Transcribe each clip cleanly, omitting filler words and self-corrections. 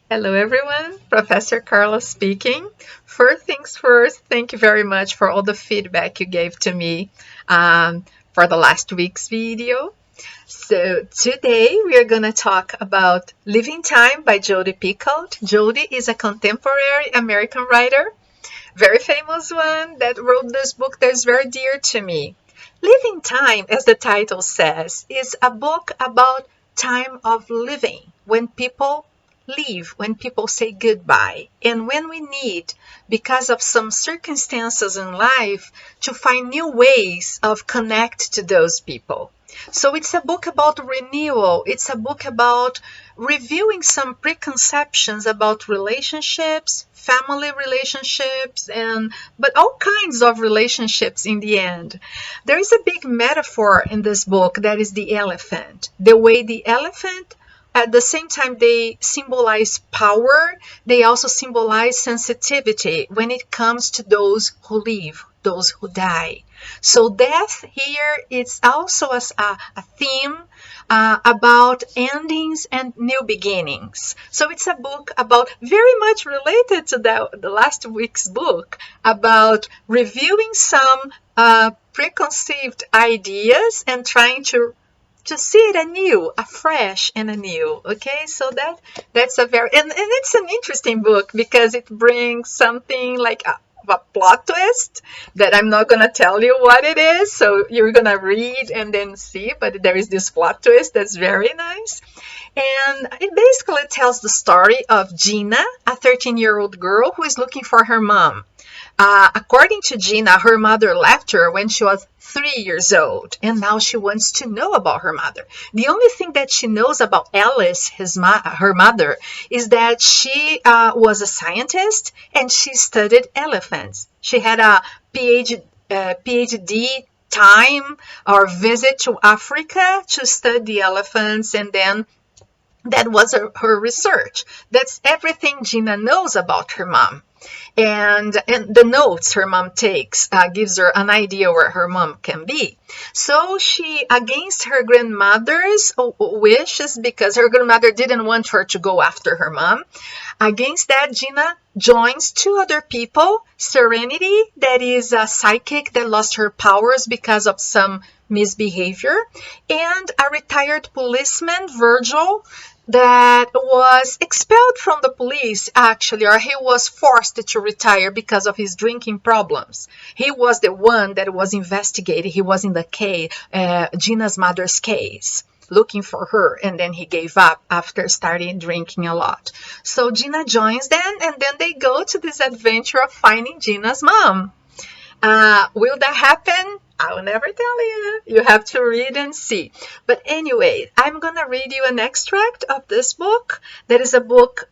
Hello, everyone. Professor Carla speaking. First things first, thank you very much for all the feedback you gave to me for the last week's video. So today we are going to talk about Living Time by Jodi Picoult. Jodi is a contemporary American writer, very famous one that wrote this book that is very dear to me. Living Time, as the title says, is a book about time of living, when people leave, when people say goodbye, and when we need, because of some circumstances in life, to find new ways of connect to those people. So it's a book about renewal. It's a book about reviewing some preconceptions about relationships, family relationships, and but all kinds of relationships in the end. There is a big metaphor in this book that is the elephant. The way the elephant, at the same time they symbolize power, they also symbolize sensitivity when it comes to those who live, those who die. So death here is also a theme about endings and new beginnings. So it's a book about very much related to the last week's book about reviewing some preconceived ideas and trying to see it anew, afresh and anew. Okay, so that's a very and it's an interesting book because it brings something like a plot twist that I'm not gonna tell you what it is. So you're gonna read and then see, but there is this plot twist that's very nice. And it basically tells the story of Gina, a 13-year-old girl who is looking for her mom. According to Gina, her mother left her when she was 3 years old, and now she wants to know about her mother. The only thing that she knows about Alice, her mother, is that she was a scientist and she studied elephants. She had a PhD time or visit to Africa to study elephants, and then that was her research. That's everything Gina knows about her mom. And the notes her mom takes gives her an idea where her mom can be. So she, against her grandmother's wishes, because her grandmother didn't want her to go after her mom, against that, Gina joins two other people, Serenity, that is a psychic that lost her powers because of some misbehavior, and a retired policeman, Virgil, that was expelled from the police, actually, or he was forced to retire because of his drinking problems. He was the one that was investigated. He was in the case, Gina's mother's case, looking for her, and then he gave up after starting drinking a lot. So Gina joins them, and then they go to this adventure of finding Gina's mom. Will that happen? I will never tell you. You have to read and see. But anyway, I'm going to read you an extract of this book. That is a book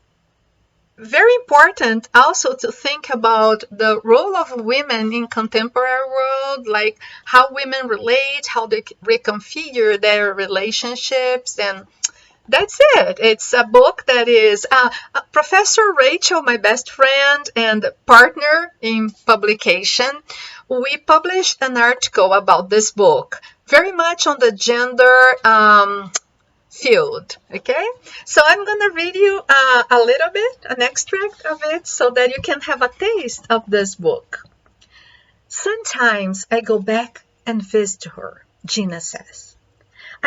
very important also to think about the role of women in contemporary world, like how women relate, how they reconfigure their relationships, and that's it. It's a book that is Professor Rachel, my best friend and partner in publication. We published an article about this book, very much on the gender field. Okay, so I'm gonna read you a little bit, an extract of it, so that you can have a taste of this book. Sometimes I go back and visit her, Gina says.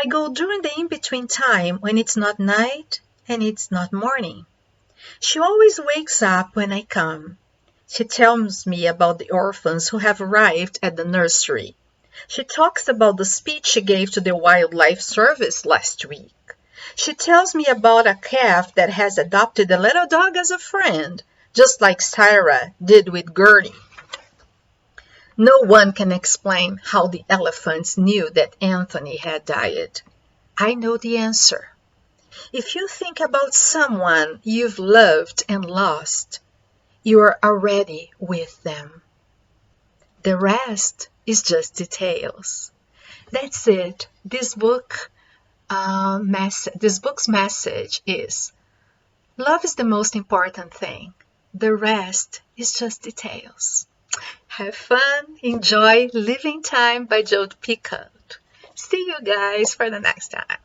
I go during the in-between time when it's not night and it's not morning. She always wakes up when I come. She tells me about the orphans who have arrived at the nursery. She talks about the speech she gave to the wildlife service last week. She tells me about a calf that has adopted a little dog as a friend, just like Sarah did with Gertie. No one can explain how the elephants knew that Anthony had died. I know the answer. If you think about someone you've loved and lost, you are already with them. The rest is just details. That's it. This book's message is: love is the most important thing. The rest is just details. Have fun, enjoy Living Time by Jodi Picoult. See you guys for the next time.